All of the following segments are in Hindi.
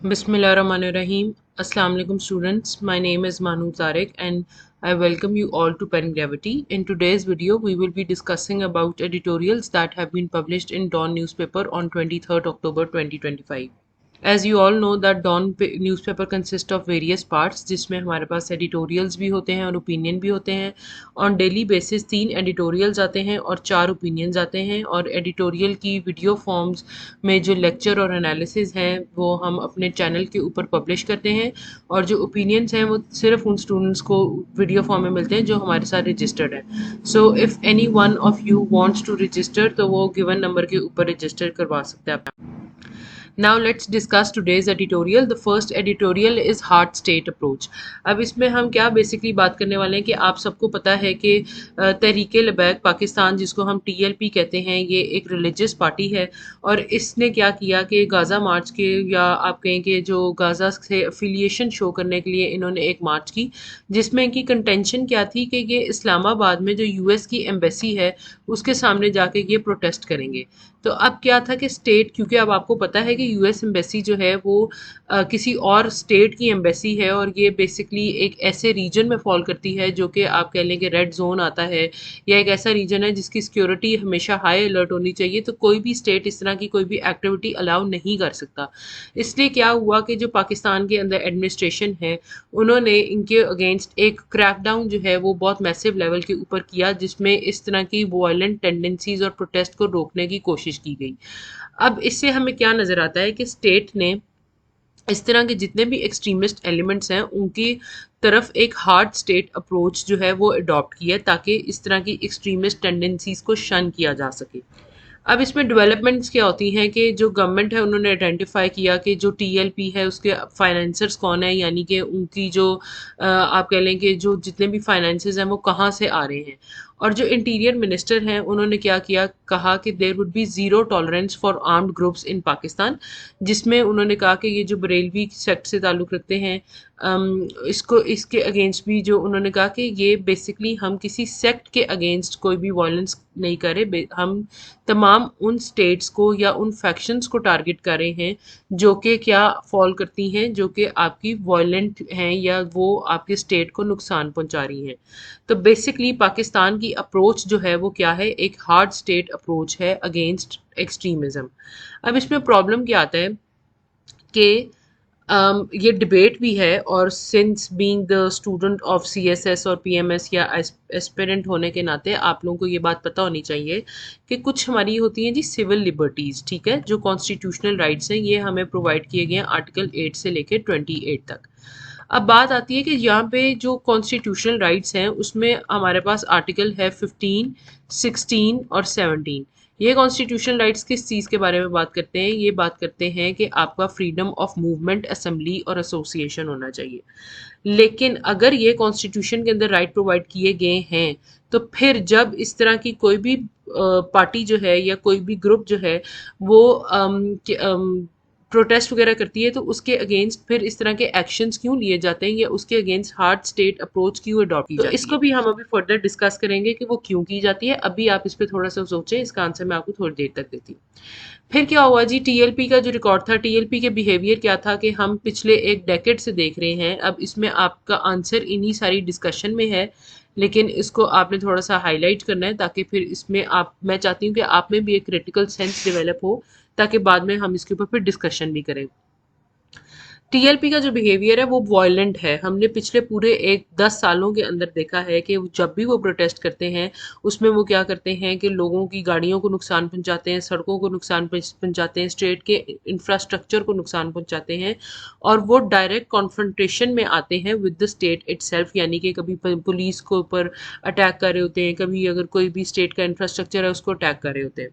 Bismillahirrahmanirrahim. Assalamu alaikum students. My name is Manu Tariq and I welcome you all to Pen Gravity. In today's video, we will be discussing about editorials that have been published in Dawn newspaper on 23rd October 2025. As you all know that Dawn newspaper consists of various parts जिसमें हमारे पास editorials भी होते हैं और opinion भी होते हैं. On daily basis 3 editorials आते हैं और 4 opinions आते हैं और editorial की video forms में जो lecture और analysis हैं वो हम अपने channel के ऊपर publish करते हैं और जो opinions हैं वो सिर्फ उन students को video form में मिलते हैं जो हमारे साथ registered हैं. So if any one of you wants to register तो वो given number के ऊपर register करवा सकते हैं. Now let's discuss today's editorial. The first editorial is heart state approach. अब इसमें हम क्या बेसिकली बात करने वाले हैं कि आप सबको पता है कि तहरीक लबैक पाकिस्तान जिसको हम TLP कहते हैं ये एक रिलीजियस पार्टी है और इसने क्या किया कि गाज़ा मार्च के या आप कहें कि जो गाज़ा से अफिलिएशन शो करने के लिए इन्होंने एक मार्च की जिसमें इनकी कंटेंशन क्या थी कि ये इस्लामाबाद में जो US की एम्बेसी है उसके सामने जाके ये प्रोटेस्ट करेंगे. तो अब क्या था कि स्टेट क्योंकि अब आपको पता है कि US एम्बेसी जो है वो किसी और स्टेट की एम्बेसी है और ये बेसिकली एक ऐसे रीजन में फॉल करती है जो कि आप कह लें कि रेड जोन आता है या एक ऐसा रीजन है जिसकी सिक्योरिटी हमेशा हाई अलर्ट होनी चाहिए. तो कोई भी स्टेट इस तरह की कोई भी एक्टिविटी अलाउ नहीं कर सकता. इसलिए क्या हुआ कि जो पाकिस्तान के अंदर एडमिनिस्ट्रेशन है उन्होंने इनके अगेंस्ट एक क्रैकडाउन जो है वो बहुत मैसिव लेवल के ऊपर किया जिसमें इस तरह की वायलेंट टेंडेंसीज और प्रोटेस्ट को रोकने की कोशिश की गई. अब इससे हमें क्या नज़र आता है कि स्टेट ने इस तरह के जितने भी एक्सट्रीमिस्ट एलिमेंट्स हैं उनकी तरफ एक हार्ड स्टेट अप्रोच जो है वो अडॉप्ट की है ताकि इस तरह की एक्सट्रीमिस्ट टेंडेंसीज को शन किया जा सके. अब इसमें डेवलपमेंट्स क्या होती हैं कि जो गवर्नमेंट है उन्होंने आइडेंटिफाई किया कि जो TLP है उसके फाइनेंसर्स कौन है यानी कि उनकी जो आप कह लें कि जो जितने भी फाइनेंसेस हैं वो कहाँ से आ रहे हैं. और जो इंटीरियर मिनिस्टर हैं उन्होंने क्या किया कहा कि there would be zero tolerance for armed groups in Pakistan जिसमें उन्होंने कहा कि ये जो बरेलवी सेक्ट से ताल्लुक़ रखते हैं इसको इसके अगेंस्ट भी जो उन्होंने कहा कि ये बेसिकली हम किसी सेक्ट के अगेंस्ट कोई भी वायलेंस नहीं करे हम तमाम उन स्टेट्स को या उन फैक्शंस को टारगेट कर रहे हैं जो कि क्या फॉल करती हैं जो कि आपकी वायलेंट हैं या वो आपके स्टेट को नुकसान पहुंचा रही हैं. तो बेसिकली पाकिस्तान की अप्रोच जो है वो क्या है एक हार्ड स्टेट अप्रोच है अगेंस्ट एक्सट्रीमिज्म. अब इसमें प्रॉब्लम क्या आता है कि ये डिबेट भी है और since being the student of CSS और PMS या एस्पिरेंट होने के नाते आप लोगों को ये बात पता होनी चाहिए कि कुछ हमारी होती हैं जी सिविल लिबर्टीज़. ठीक है जो कॉन्स्टिट्यूशनल राइट्स हैं ये हमें प्रोवाइड किए गए हैं आर्टिकल 8 से लेकर 28 तक. अब बात आती है कि यहाँ पे जो कॉन्स्टिट्यूशनल राइट्स हैं उसमें हमारे पास आर्टिकल है 15, 16 और 17. ये कॉन्स्टिट्यूशनल राइट्स किस चीज़ के बारे में बात करते हैं ये बात करते हैं कि आपका फ्रीडम ऑफ मूवमेंट असेंबली और एसोसिएशन होना चाहिए. लेकिन अगर ये कॉन्स्टिट्यूशन के अंदर राइट प्रोवाइड किए गए हैं तो फिर जब इस तरह की कोई भी पार्टी जो है या कोई भी ग्रुप जो है वो प्रोटेस्ट वगैरह करती है तो उसके अगेंस्ट फिर इस तरह के एक्शंस क्यों लिए जाते हैं या उसके अगेंस्ट हार्ड स्टेट अप्रोच क्यों अडॉप्ट की जाती है. तो इसको भी हम अभी फर्दर डिस्कस करेंगे कि वो क्यों की जाती है. अभी आप इस पर थोड़ा सा सोचें इसका आंसर मैं आपको थोड़ी देर तक देती हूँ. फिर क्या हुआ जी TLP का जो रिकॉर्ड था TLP के बिहेवियर क्या था कि हम पिछले एक डेकेड से देख रहे हैं. अब इसमें आपका आंसर इन्हीं सारी डिस्कशन में है लेकिन इसको आपने थोड़ा सा हाईलाइट करना है ताकि फिर इसमें आप मैं चाहती हूँ कि आप में भी एक क्रिटिकल सेंस डेवलप हो ताकि बाद में हम इसके ऊपर फिर डिस्कशन भी करें. TLP का जो बिहेवियर है वो वायलेंट है. हमने पिछले पूरे 10 सालों के अंदर देखा है कि जब भी वो प्रोटेस्ट करते हैं उसमें वो क्या करते हैं कि लोगों की गाड़ियों को नुकसान पहुंचाते हैं सड़कों को नुकसान पहुंचाते हैं स्टेट के इंफ्रास्ट्रक्चर को नुकसान पहुंचाते हैं और वो डायरेक्ट कॉन्फ्रंटेशन में आते हैं विद द स्टेट इटसेल्फ यानी कि कभी पुलिस को ऊपर अटैक कर रहे होते हैं कभी अगर कोई भी स्टेट का इंफ्रास्ट्रक्चर है उसको अटैक कर रहे होते हैं.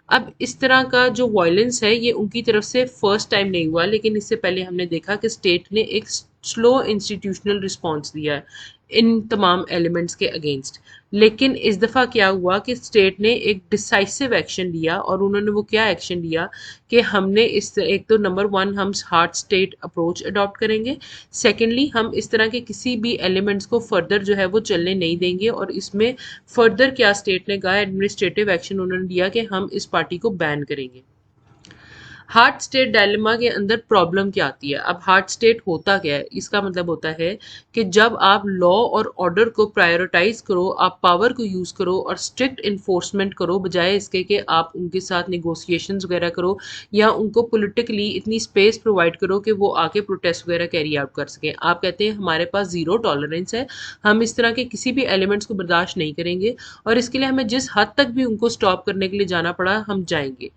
अब इस तरह का जो वायलेंस है ये उनकी तरफ से फर्स्ट टाइम नहीं हुआ लेकिन इससे पहले हमने देखा कि स्टेट ने एक स्लो इंस्टीट्यूशनल रिस्पांस दिया है इन तमाम एलिमेंट्स के अगेंस्ट. लेकिन इस दफ़ा क्या हुआ कि स्टेट ने एक डिसाइसिव एक्शन लिया और उन्होंने वो क्या एक्शन लिया कि हमने इस एक तो नंबर 1 हम हार्ड स्टेट अप्रोच अडॉप्ट करेंगे. सेकेंडली हम इस तरह के किसी भी एलिमेंट्स को फर्दर जो है वो चलने नहीं देंगे और इसमें फर्दर क्या स्टेट ने कहा एडमिनिस्ट्रेटिव एक्शन उन्होंने लिया कि हम इस पार्टी को बैन करेंगे. हार्ट स्टेट डायलेमा के अंदर प्रॉब्लम क्या आती है? अब हार्ट स्टेट होता क्या है? इसका मतलब होता है कि जब आप लॉ और ऑर्डर को प्रायोरिटाइज करो, आप पावर को यूज करो और स्ट्रिक्ट इन्फोर्समेंट करो, बजाय इसके कि आप उनके साथ निगोशिएशंस वगैरह करो या उनको पॉलिटिकली इतनी स्पेस प्रोवाइड करो कि वो आके प्रोटेस्ट वगैरह कैरी आउट कर सकें। आप कहते हैं हमारे पास जीरो टॉलरेंस है, हम इस तरह के किसी भी एलिमेंट्स को बर्दाश्त नहीं करेंगे और इसके लिए हमें जिस हद तक भी उनको स्टॉप करने के लिए जाना पड़ा हम जाएंगे।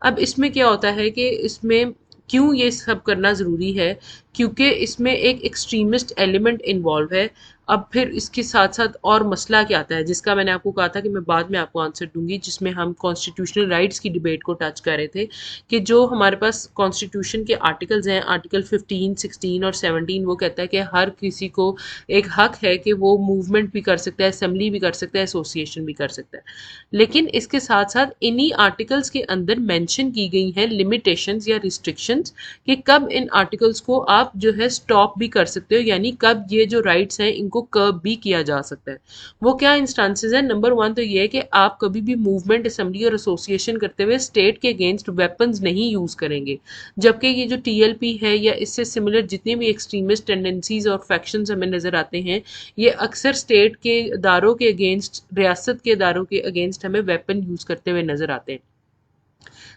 अब इसमें क्या होता है कि इसमें क्यों ये सब करना ज़रूरी है? क्योंकि इसमें एक एक्सट्रीमिस्ट एलिमेंट इन्वॉल्व है। अब फिर इसके साथ साथ और मसला क्या आता है, जिसका मैंने आपको कहा था कि मैं बाद में आपको आंसर दूंगी, जिसमें हम कॉन्स्टिट्यूशनल राइट्स की डिबेट को टच कर रहे थे कि जो हमारे पास कॉन्स्टिट्यूशन के आर्टिकल्स हैं, आर्टिकल 15, 16 और 17, वो कहता है कि हर किसी को एक हक है कि वो मूवमेंट भी कर सकता है, असेंबली भी कर सकता है, एसोसिएशन भी कर सकता है। लेकिन इसके साथ साथ इन्हीं आर्टिकल्स के अंदर मेंशन की गई हैं लिमिटेशंस या रिस्ट्रिक्शंस कि कब इन आर्टिकल्स को आप जो है स्टॉप भी कर सकते हो, यानी कब ये जो राइट्स हैं इनको कर्ब भी किया जा सकता है। वो क्या इंस्टांसेस हैं? नंबर वन तो ये है कि आप कभी भी मूवमेंट, असेंबली और एसोसिएशन करते हुए स्टेट के अगेंस्ट वेपन्स नहीं यूज करेंगे। जबकि ये जो टीएलपी है या इससे सिमिलर जितने भी एक्सट्रीमिस्ट टेंडेंसीज और फैक्शंस हमें नजर आते हैं, ये अक्सर स्टेट के इदारों के अगेंस्ट, रियासत के इदारों के अगेंस्ट हमें वेपन यूज करते हुए नजर आते हैं।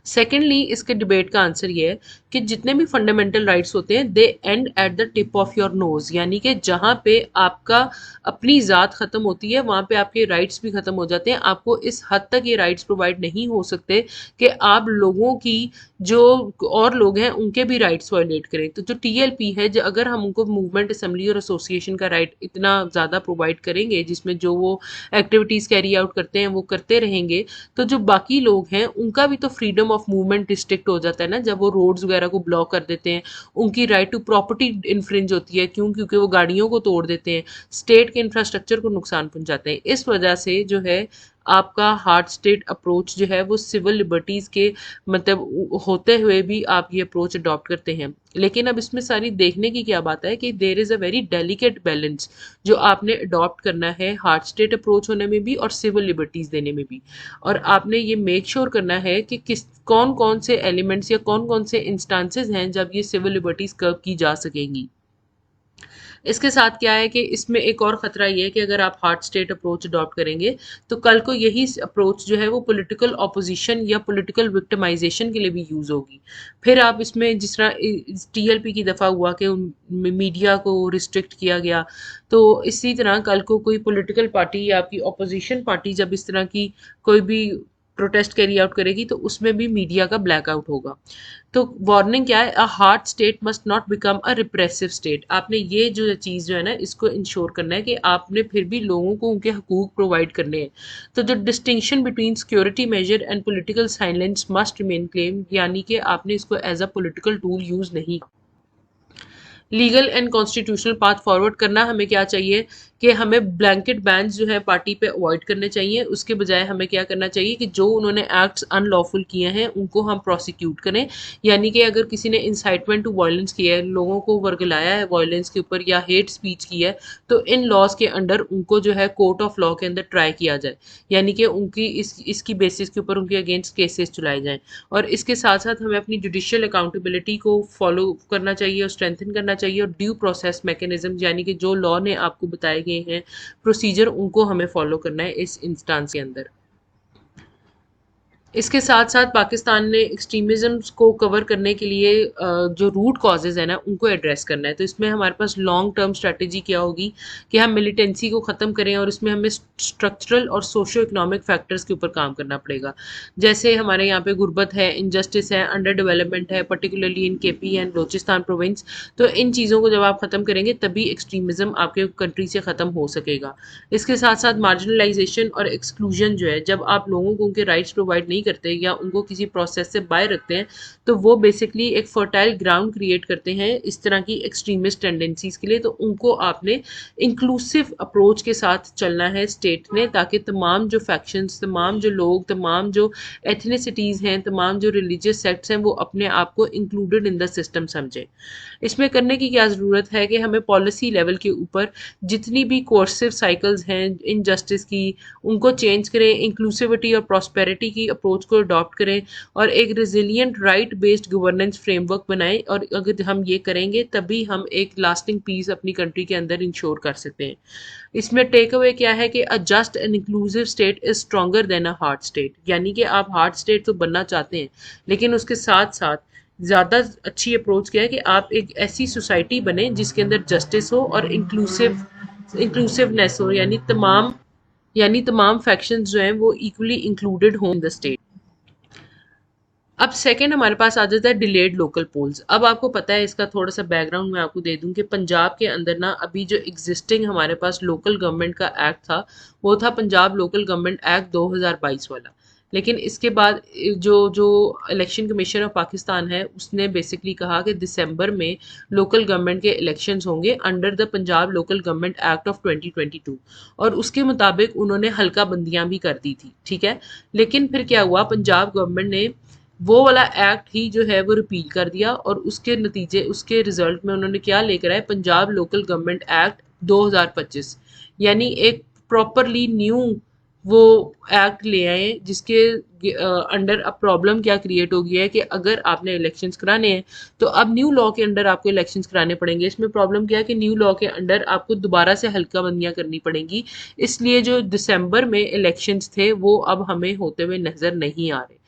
सेकेंडली, इसके डिबेट का आंसर ये है कि जितने भी फंडामेंटल राइट्स होते हैं they end at the tip of your nose, यानी कि जहां पे आपका अपनी ज़ात ख़त्म होती है वहां पे आपके राइट्स भी ख़त्म हो जाते हैं। आपको इस हद तक ये राइट्स प्रोवाइड नहीं हो सकते कि आप लोगों की, जो और लोग हैं उनके भी राइट्स वायलेट करें। तो जो टीएलपी है, जो अगर हम उनको मूवमेंट, असेंबली और एसोसिएशन का राइट इतना ज़्यादा प्रोवाइड करेंगे जिसमें जो वो एक्टिविटीज़ कैरी आउट करते हैं वो करते रहेंगे, तो जो बाकी लोग हैं उनका भी तो फ्रीडम ऑफ मूवमेंट रिस्ट्रिक्ट हो जाता है ना, जब वो रोड्स वगैरह को ब्लॉक कर देते हैं। उनकी राइट टू प्रॉपर्टी इन्फ्रिंज होती है। क्यों? क्योंकि वो गाड़ियों को तोड़ देते हैं, स्टेट के इंफ्रास्ट्रक्चर को नुकसान पहुंचाते हैं। इस वजह से जो है आपका हार्ड स्टेट अप्रोच जो है वो सिविल लिबर्टीज़ के मतलब होते हुए भी आप ये अप्रोच अडॉप्ट करते हैं। लेकिन अब इसमें सारी देखने की क्या बात है कि there is a very delicate balance जो आपने अडॉप्ट करना है हार्ड स्टेट अप्रोच होने में भी और सिविल लिबर्टीज़ देने में भी। और आपने ये मेक श्योर करना है कि किस कौन कौन से एलिमेंट्स या कौन कौन से इंस्टांसेस हैं जब ये सिविल लिबर्टीज़ कर्व की जा सकेंगी। इसके साथ क्या है कि इसमें एक और ख़तरा ये है कि अगर आप हार्ड स्टेट अप्रोच अडॉप्ट करेंगे तो कल को यही अप्रोच जो है वो पॉलिटिकल ऑपोजिशन या पॉलिटिकल विक्टिमाइजेशन के लिए भी यूज़ होगी। फिर आप इसमें जिस तरह टीएलपी की दफ़ा हुआ कि मीडिया को रिस्ट्रिक्ट किया गया, तो इसी तरह कल को कोई पॉलिटिकल पार्टी या आपकी ऑपोजिशन पार्टी जब इस तरह की कोई भी प्रोटेस्ट कैरी आउट करेगी तो उसमें भी मीडिया का ब्लैकआउट होगा। तो वार्निंग क्या है? A hard state must not become a repressive state. आपने ये जो चीज़ जो है ना इसको इंश्योर करना है कि आपने फिर भी लोगों को उनके हकूक प्रोवाइड करने हैं। तो जो distinction between security measure and political silence must remain claim, यानी कि आपने इसको as a political tool use नहीं। Legal and constitutional path forward करना हमें क्या चाहिए कि हमें ब्लैंकेट बैन्स जो है पार्टी पे अवॉइड करने चाहिए। उसके बजाय हमें क्या करना चाहिए कि जो उन्होंने एक्ट्स अनलॉफुल किए हैं उनको हम प्रोसिक्यूट करें। यानी कि अगर किसी ने इंसाइटमेंट टू वायलेंस किया है, लोगों को वर्गलाया है वायलेंस के ऊपर या हेट स्पीच की है, तो इन लॉज के अंडर उनको जो है कोर्ट ऑफ लॉ के अंदर ट्राई किया जाए, यानी कि उनकी इसकी बेसिस के ऊपर उनके अगेंस्ट केसेस चलाए जाएँ। और इसके साथ साथ हमें अपनी जुडिशियल अकाउंटेबिलिटी को फॉलो करना चाहिए और स्ट्रेंथन करना चाहिए, और ड्यू प्रोसेस मैकेनिज्म यानी कि जो लॉ ने आपको बताए गए हैं प्रोसीजर उनको हमें फॉलो करना है इस इंस्टांस के अंदर। इसके साथ साथ पाकिस्तान ने एक्सट्रीमिज्म को कवर करने के लिए जो रूट कॉजेज़ है ना उनको एड्रेस करना है। तो इसमें हमारे पास लॉन्ग टर्म स्ट्रेटजी क्या होगी कि हम मिलिटेंसी को ख़त्म करें और इसमें हमें स्ट्रक्चरल और सोशो इकोनॉमिक फैक्टर्स के ऊपर काम करना पड़ेगा। जैसे हमारे यहाँ पे गुर्बत है, इनजस्टिस है, अंडर डेवलपमेंट है, particularly in KP and Balochistan province. तो इन चीज़ों को जब आप ख़त्म करेंगे तभी एक्सट्रीमिज्म आपके कंट्री से ख़त्म हो सकेगा। इसके साथ साथ मार्जिनलाइजेशन और एक्सक्लूजन जो है, जब आप लोगों को उनके राइट्स प्रोवाइड नहीं करते या उनको किसी प्रोसेस से बाहर रखते हैं, तो वो बेसिकली एक फर्टाइल ग्राउंड क्रिएट करते हैं इस तरह की एक्सट्रीमिस्ट टेंडेंसीज के लिए। तो उनको आपने इंक्लूसिव अप्रोच के साथ चलना है स्टेट ने, ताकि तमाम जो फैक्शंस, तमाम जो लोग, तमाम जो एथनिसिटीज़ हैं, तमाम जो रिलीजियस सेक्ट्स हैं वो अपने आप को इंक्लूडेड इन द सिस्टम समझें। इसमें करने की क्या ज़रूरत है कि हमें पॉलिसी लेवल के ऊपर जितनी भी कोर्सिव साइकिल्स हैं इनजस्टिस की उनको चेंज करें, इंक्लूसिविटी और प्रॉस्पेरिटी की अप्रोच अप्रोच को अडॉप्ट करें और एक resilient right based governance framework बनाएं। और अगर हम ये करेंगे तभी हम एक लास्टिंग पीस अपनी कंट्री के अंदर इंश्योर कर सकते हैं। इसमें टेक अवे क्या है कि अ just and inclusive state is stronger than a hard state, यानी कि आप हार्ड स्टेट तो बनना चाहते हैं लेकिन उसके साथ साथ ज़्यादा अच्छी अप्रोच क्या है कि आप एक ऐसी सोसाइटी बने जिसके अंदर जस्टिस हो और इंक्लूसिवनेस हो, यानी तमाम फैक्शंस जो हैं वो इक्वली इंक्लूडेड हों इन द स्टेट। अब सेकंड हमारे पास आ जाता है डिलेड लोकल पोल्स। अब आपको पता है, इसका थोड़ा सा बैकग्राउंड मैं आपको दे दूं कि पंजाब के अंदर ना अभी जो एग्जिस्टिंग हमारे पास लोकल गवर्नमेंट का एक्ट था वो था पंजाब लोकल गवर्नमेंट एक्ट 2022 वाला। लेकिन इसके बाद जो जो इलेक्शन कमीशन ऑफ पाकिस्तान है उसने बेसिकली कहा कि दिसंबर में लोकल गवर्नमेंट के इलेक्शंस होंगे under the Punjab local government act of 2022, और उसके मुताबिक उन्होंने हल्का बंदियां भी कर दी थी। ठीक है, लेकिन फिर क्या हुआ, पंजाब गवर्नमेंट ने वो वाला एक्ट ही जो है वो रिपील कर दिया और उसके रिजल्ट में उन्होंने क्या लेकर आए, पंजाब लोकल गवर्नमेंट एक्ट 2025, यानी एक प्रॉपरली न्यू वो एक्ट ले आए जिसके अंडर अब प्रॉब्लम क्या क्रिएट हो गई है कि अगर आपने इलेक्शंस कराने हैं तो अब न्यू लॉ के अंडर आपको इलेक्शंस कराने पड़ेंगे। इसमें प्रॉब्लम क्या है कि न्यू लॉ के अंडर आपको दोबारा से हल्का बंदियां करनी पड़ेंगी, इसलिए जो दिसंबर में इलेक्शंस थे वो अब हमें होते हुए नजर नहीं आ रहे।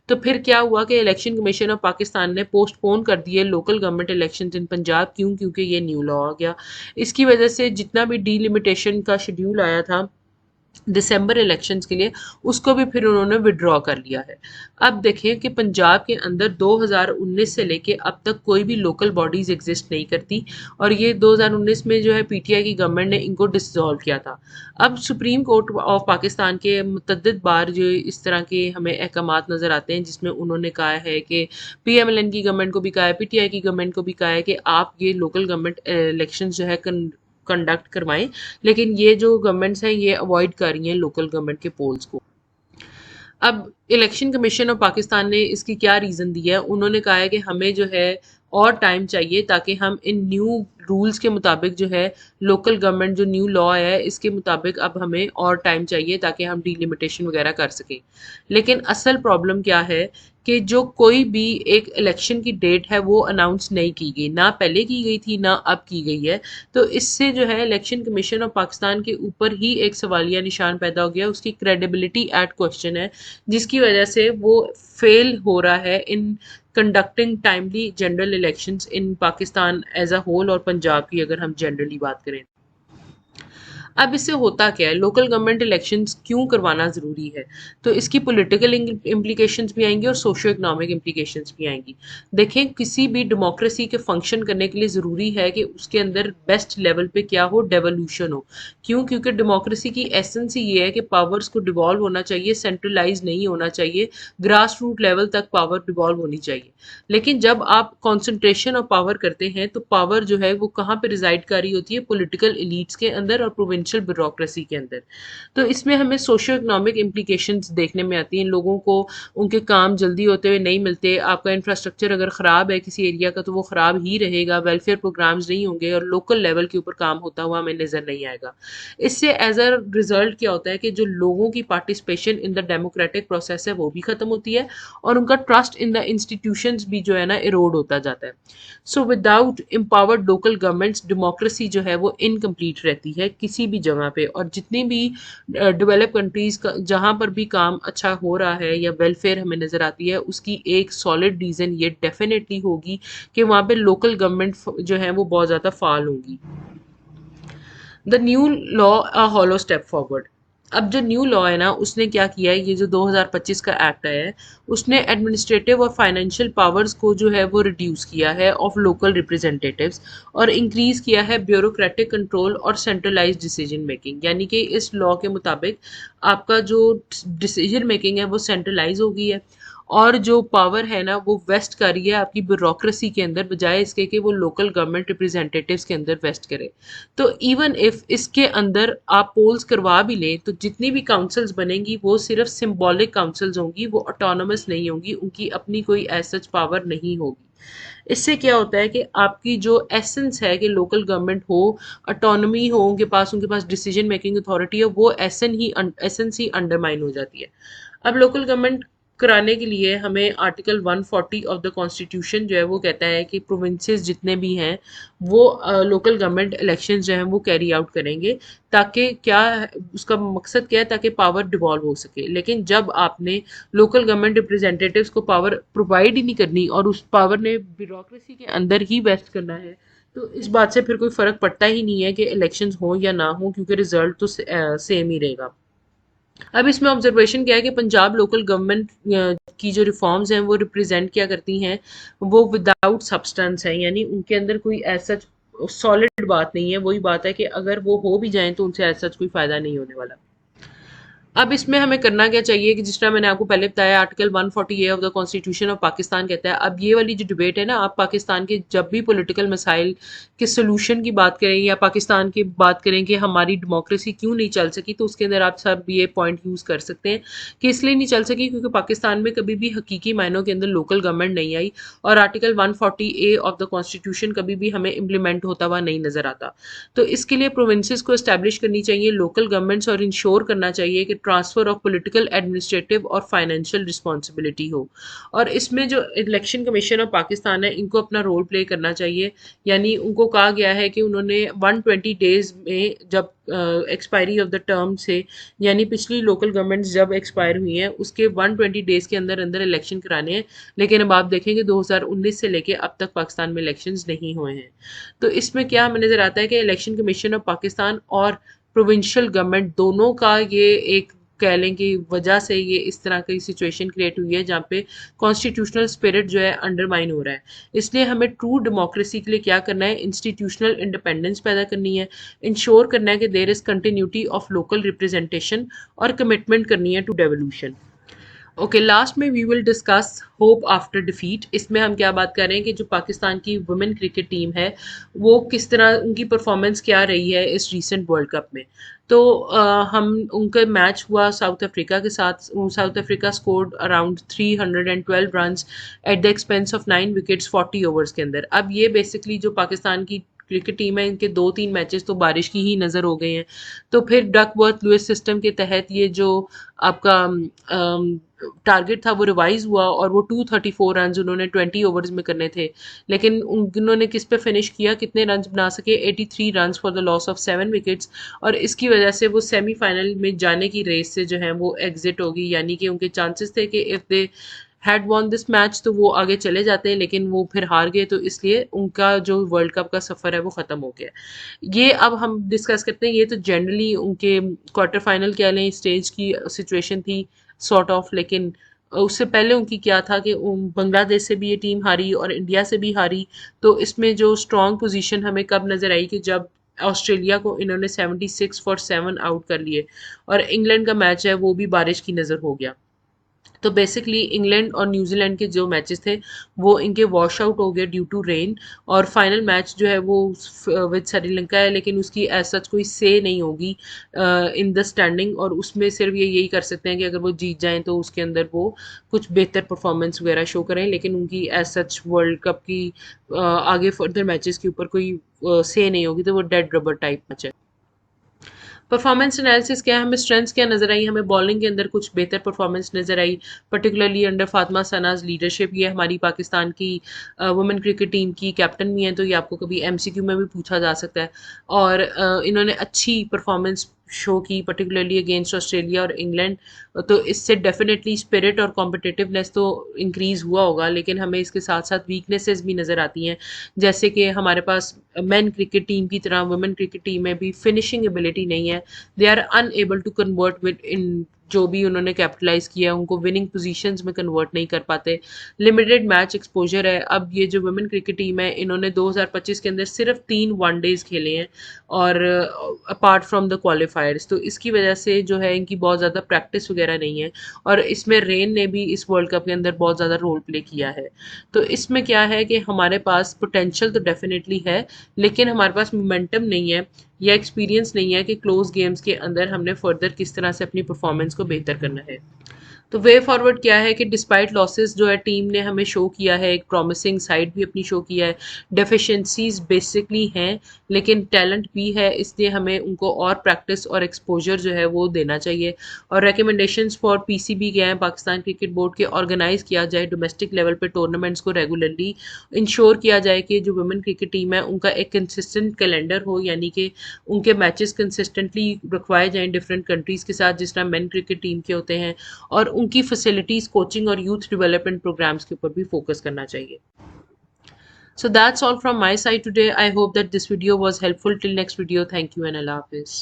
तो फिर क्या हुआ कि इलेक्शन कमीशन ऑफ पाकिस्तान ने पोस्टपोन कर दिए local government elections in Punjab. क्यों? क्योंकि ये न्यू लॉ आ गया। इसकी वजह से जितना भी डीलिमिटेशन का शेड्यूल आया था दिसंबर इलेक्शंस के लिए, उसको भी फिर उन्होंने विड्रॉ कर लिया है। अब देखें कि पंजाब के अंदर 2019 से लेके अब तक कोई भी लोकल बॉडीज एग्जिस्ट नहीं करती, और ये 2019 में जो है पीटीआई की गवर्नमेंट ने इनको डिसॉल्व किया था। अब सुप्रीम कोर्ट ऑफ पाकिस्तान के मुतद्दिद बार जो इस तरह के हमें अहकामात नज़र आते हैं जिसमें उन्होंने कहा है कि पीएमएलएन की गवर्नमेंट को भी कहा है, पीटीआई की गवर्नमेंट को भी कहा है कि आप ये लोकल गवर्नमेंट इलेक्शन जो है कंडक्ट करवाएं, लेकिन ये जो गवर्नमेंट्स हैं ये अवॉइड कर रही हैं लोकल गवर्नमेंट के पोल्स को। अब इलेक्शन कमीशन ऑफ पाकिस्तान ने इसकी क्या रीज़न दिया है, उन्होंने कहा है कि हमें जो है और टाइम चाहिए ताकि हम इन न्यू रूल्स के मुताबिक जो है लोकल गवर्नमेंट जो न्यू लॉ है इसके मुताबिक अब हमें और टाइम चाहिए ताकि हम डिलिमिटेशन वगैरह कर सकें। लेकिन असल प्रॉब्लम क्या है कि जो कोई भी एक इलेक्शन की डेट है वो अनाउंस नहीं की गई, ना पहले की गई थी ना अब की गई है। तो इससे जो है इलेक्शन कमीशन ऑफ पाकिस्तान के ऊपर ही एक सवालिया निशान पैदा हो गया, उसकी क्रेडिबिलिटी एट क्वेश्चन है, जिसकी वजह से वो फेल हो रहा है in conducting timely general elections in Pakistan as a whole, और पंजाब की अगर हम जनरली बात करें। अब इससे होता क्या है, लोकल गवर्नमेंट इलेक्शंस क्यों करवाना ज़रूरी है, तो इसकी पॉलिटिकल इम्प्लीकेशंस भी आएंगी और सोशो इकोनॉमिक इम्प्लीकेशंस भी आएंगी। देखें, किसी भी डेमोक्रेसी के फंक्शन करने के लिए ज़रूरी है कि उसके अंदर बेस्ट लेवल पे क्या हो, डेवोल्यूशन हो। क्यों? क्योंकि डेमोक्रेसी की एसेंस ही ये है कि पावर्स को डिवॉल्व होना चाहिए, सेंट्रलाइज नहीं होना चाहिए, ग्रास रूट लेवल तक पावर डिवॉल्व होनी चाहिए। लेकिन जब आप कॉन्सेंट्रेशन ऑफ पावर करते हैं तो पावर जो है वो कहाँ पे रिजाइड कर रही होती है, पॉलिटिकल एलीट्स के अंदर और प्रोविंशियल ब्यूरोक्रेसी के अंदर। तो इसमें हमें सोशियो इकोनॉमिक इम्प्लीकेशंस देखने में आती हैं। लोगों को उनके काम जल्दी होते हुए नहीं मिलते, आपका इंफ्रास्ट्रक्चर अगर ख़राब है किसी एरिया का तो वो ख़राब ही रहेगा, वेलफेयर प्रोग्राम्स नहीं होंगे और लोकल लेवल के ऊपर काम होता हुआ हमें नज़र नहीं आएगा। इससे एज अ रिजल्ट क्या होता है कि जो लोगों की participation in the democratic process है वो भी ख़त्म होती है और उनका ट्रस्ट इन द इंस्टीट्यूशंस भी जो है ना इरोड होता जाता है। So without empowered local governments democracy जो है वो इनकम्प्लीट रहती है किसी भी जगह पे, और जितनी भी डेवलप कंट्रीज का जहाँ पर भी काम अच्छा हो रहा है या वेलफेयर हमें नज़र आती है, उसकी एक सॉलिड रीज़न ये डेफिनेटली होगी कि वहाँ पे लोकल गवर्नमेंट जो है वो बहुत ज़्यादा फाल होंगी। The new law a hollow step forward. अब जो न्यू लॉ है ना उसने क्या किया है, ये जो 2025 का एक्ट आया है उसने एडमिनिस्ट्रेटिव और फाइनेंशियल पावर्स को जो है वो रिड्यूस किया है ऑफ लोकल रिप्रेजेंटेटिव्स और इंक्रीज किया है ब्यूरोक्रेटिक कंट्रोल और सेंट्रलाइज्ड डिसीजन मेकिंग। यानी कि इस लॉ के मुताबिक आपका जो डिसीजन मेकिंग है वो सेंट्रलाइज हो गई है और जो पावर है ना वो वेस्ट कर रही है आपकी ब्यूरोक्रेसी के अंदर, बजाय इसके कि वो लोकल गवर्नमेंट रिप्रेजेंटेटिव्स के अंदर वेस्ट करे। तो इवन इफ इसके अंदर आप पोल्स करवा भी लें तो जितनी भी काउंसिल्स बनेंगी वो सिर्फ सिंबॉलिक काउंसिल्स होंगी, वो ऑटोनोमस नहीं होंगी, उनकी अपनी कोई ऐसा पावर नहीं होगी। इससे क्या होता है कि आपकी जो एसेंस है कि लोकल गवर्नमेंट हो, ऑटोनॉमी हो, उनके पास डिसीजन मेकिंग अथॉरिटी हो, वो एसेंस ही अंडरमाइन हो जाती है। अब लोकल गवर्नमेंट कराने के लिए हमें आर्टिकल 140 ऑफ द कॉन्स्टिट्यूशन जो है वो कहता है कि प्रोविंसेस जितने भी हैं वो लोकल गवर्नमेंट इलेक्शन जो हैं वो कैरी आउट करेंगे, ताकि क्या उसका मकसद क्या है, ताकि पावर डिवॉल्व हो सके। लेकिन जब आपने लोकल गवर्नमेंट रिप्रेजेंटेटिव्स को पावर प्रोवाइड ही नहीं करनी और उस पावर ने ब्यूरोक्रेसी के अंदर ही वेस्ट करना है, तो इस बात से फिर कोई फ़र्क पड़ता ही नहीं है कि इलेक्शंस हों या ना हों, क्योंकि रिजल्ट तो सेम ही रहेगा। अब इसमें ऑब्जर्वेशन क्या है कि पंजाब लोकल गवर्नमेंट की जो रिफॉर्म्स हैं वो रिप्रेजेंट क्या करती हैं, वो विदाउट सब्सटेंस है, यानी उनके अंदर कोई ऐसा सॉलिड बात नहीं है। वही बात है कि अगर वो हो भी जाएं तो उनसे ऐसा कोई फ़ायदा नहीं होने वाला। अब इसमें हमें करना क्या चाहिए कि जिस तरह मैंने आपको पहले बताया, article 140 of the constitution of Pakistan कहता है, अब ये वाली जो डिबेट है ना, आप पाकिस्तान के जब भी पॉलिटिकल मसाइल के सोल्यूशन की बात करें या पाकिस्तान की बात करें कि हमारी डेमोक्रेसी क्यों नहीं चल सकी, तो उसके अंदर आप सब ये पॉइंट यूज़ कर सकते हैं कि इसलिए नहीं चल सकी क्योंकि पाकिस्तान में कभी भी हकीकी मायनों के अंदर लोकल गवर्नमेंट नहीं आई, और आर्टिकल 140 ऑफ द कॉन्स्टिट्यूशन कभी भी हमें इम्प्लीमेंट होता हुआ नहीं नजर आता। तो इसके लिए प्रोविंसेस को इस्टेब्लिश करनी चाहिए लोकल गवर्नमेंट्स, और इंश्योर करना चाहिए कि ट्रांसफर ऑफ पॉलिटिकल, एडमिनिस्ट्रेटिव और फाइनेंशियल रिस्पॉन्सिबिलिटी हो। और इसमें जो इलेक्शन कमीशन ऑफ पाकिस्तान है, इनको अपना रोल प्ले करना चाहिए। यानी उनको कहा गया है कि उन्होंने 120 डेज में, जब एक्सपायरी ऑफ द टर्म से, यानी पिछली लोकल गवर्नमेंट्स जब एक्सपायर हुई हैं उसके 120 डेज के अंदर अंदर इलेक्शन कराने हैं। लेकिन अब आप देखेंगे 2019 से लेके अब तक पाकिस्तान में इलेक्शंस नहीं हुए हैं। तो इसमें क्या हमें नज़र आता है कि इलेक्शन कमीशन ऑफ पाकिस्तान और प्रोविंशियल गवर्नमेंट दोनों का ये एक, कह लें कि वजह से ये इस तरह की सिचुएशन क्रिएट हुई है जहाँ पे कॉन्स्टिट्यूशनल स्पिरिट जो है अंडरमाइन हो रहा है। इसलिए हमें ट्रू डेमोक्रेसी के लिए क्या करना है, इंस्टीट्यूशनल इंडिपेंडेंस पैदा करनी है, इंश्योर करना है कि there is continuity of local representation, और कमिटमेंट करनी है टू डेवोल्यूशन। ओके, लास्ट में we will discuss hope after defeat. इसमें हम क्या बात कर रहे हैं कि जो पाकिस्तान की वुमेन क्रिकेट टीम है वो किस तरह, उनकी परफॉर्मेंस क्या रही है इस रीसेंट वर्ल्ड कप में। तो हम उनका मैच हुआ साउथ अफ्रीका के साथ। South Africa scored around 312 runs at the expense of 9 wickets 40 overs के अंदर। अब ये बेसिकली जो पाकिस्तान की क्रिकेट टीम है, इनके 2-3 मैचेस तो बारिश की ही नज़र हो गए हैं। तो फिर डकवर्थ लुइस सिस्टम के तहत ये जो आपका टारगेट था वो रिवाइज हुआ, और वो 234 रन उन्होंने 20 ओवर्स में करने थे। लेकिन उन्होंने किस पे फिनिश किया, कितने रन बना सके, 83 run for the loss of 7 wickets. और इसकी वजह से वो सेमीफाइनल में जाने की रेस से जो है वो एग्जिट होगी। यानी कि उनके चांसेस थे कि if they had von this match तो वो आगे चले जाते हैं, लेकिन वो फिर हार गए, तो इसलिए उनका जो वर्ल्ड कप का सफ़र है वो ख़त्म हो गया। ये अब हम डिस्कस करते हैं, ये तो जनरली उनके क्वार्टर फाइनल कह लें स्टेज की सिचुएशन थी सॉर्ट ऑफ। लेकिन उससे पहले उनकी क्या था कि बांग्लादेश से भी ये टीम हारी और इंडिया से भी हारी। तो इसमें जो स्ट्रॉन्ग पोजीशन हमें कब नज़र आई कि जब ऑस्ट्रेलिया को इन्होंने 76 फॉर 7 आउट कर लिए, और इंग्लैंड का मैच है वो भी बारिश की नज़र हो गया। तो बेसिकली इंग्लैंड और न्यूजीलैंड के जो मैचेस थे वो इनके वॉश आउट हो गए ड्यू टू रेन। और फाइनल मैच जो है वो विद श्रीलंका है, लेकिन उसकी एज सच कोई से नहीं होगी इन द स्टैंडिंग। और उसमें सिर्फ ये यही कर सकते हैं कि अगर वो जीत जाएं तो उसके अंदर वो कुछ बेहतर परफॉर्मेंस वगैरह शो करें, लेकिन उनकी एज सच वर्ल्ड कप की आगे फर्दर मैचेस के ऊपर कोई से नहीं होगी। तो वो डेड रबर टाइप मैच है। परफॉर्मेंस एनालिसिस क्या है, हमें स्ट्रेंथ्स क्या नज़र आई, हमें बॉलिंग के अंदर कुछ बेहतर परफॉर्मेंस नज़र आई, पर्टिकुलरली अंडर फातिमा सनाज लीडरशिप। ये हमारी पाकिस्तान की वुमेन क्रिकेट टीम की कैप्टन भी हैं, तो ये आपको कभी एमसीक्यू में भी पूछा जा सकता है। और इन्होंने अच्छी परफॉर्मेंस शो की, पर्टिकुलरली अगेंस्ट ऑस्ट्रेलिया और इंग्लैंड। तो इससे डेफिनेटली स्पिरिट और कॉम्पिटिटिवनेस तो इंक्रीज़ हुआ होगा, लेकिन हमें इसके साथ साथ वीकनेसेस भी नज़र आती हैं। जैसे कि हमारे पास मेन क्रिकेट टीम की तरह वुमेन क्रिकेट टीम में भी फिनिशिंग एबिलिटी नहीं है। They are unable to convert within, जो भी उन्होंने कैपिटलाइज किया है उनको विनिंग पोजीशंस में कन्वर्ट नहीं कर पाते। लिमिटेड मैच एक्सपोजर है। अब ये जो वुमेन क्रिकेट टीम है इन्होंने 2025 के अंदर सिर्फ 3 वनडेज खेले हैं, और अपार्ट फ्रॉम द क्वालिफायर्स। तो इसकी वजह से जो है इनकी बहुत ज़्यादा प्रैक्टिस वगैरह नहीं है, और इसमें रेन ने भी इस वर्ल्ड कप के अंदर बहुत ज़्यादा रोल प्ले किया है। तो इसमें क्या है कि हमारे पास पोटेंशियल तो डेफिनेटली है, लेकिन हमारे पास मोमेंटम नहीं है या एक्सपीरियंस नहीं है कि क्लोज गेम्स के अंदर हमने फर्दर किस तरह से अपनी परफॉर्मेंस को बेहतर करना है। तो वे फॉरवर्ड क्या है कि डिस्पाइट लॉसेस जो है टीम ने हमें शो किया है, एक प्रॉमिसिंग साइड भी अपनी शो किया है, डेफिशिएंसीज बेसिकली हैं लेकिन टैलेंट भी है, इसलिए हमें उनको और प्रैक्टिस और एक्सपोजर जो है वो देना चाहिए। और रिकमेंडेशंस फॉर पीसीबी क्या है, पाकिस्तान क्रिकेट बोर्ड के ऑर्गेनाइज किया जाए डोमेस्टिक लेवल पे टूर्नामेंट्स को रेगुलरली, इंश्योर किया जाए कि जो वुमेन क्रिकेट टीम है उनका एक कंसिस्टेंट कैलेंडर हो, यानी कि उनके मैचेस कंसिस्टेंटली रखवाए जाएं डिफरेंट कंट्रीज़ के साथ जिस तरह मेन क्रिकेट टीम के होते हैं, और उनकी फैसिलिटीज़, कोचिंग और यूथ डेवलपमेंट प्रोग्राम्स के ऊपर भी फोकस करना चाहिए। So that's all from my side today. I hope that this video was helpful. Till next video, thank you and Allah Hafiz.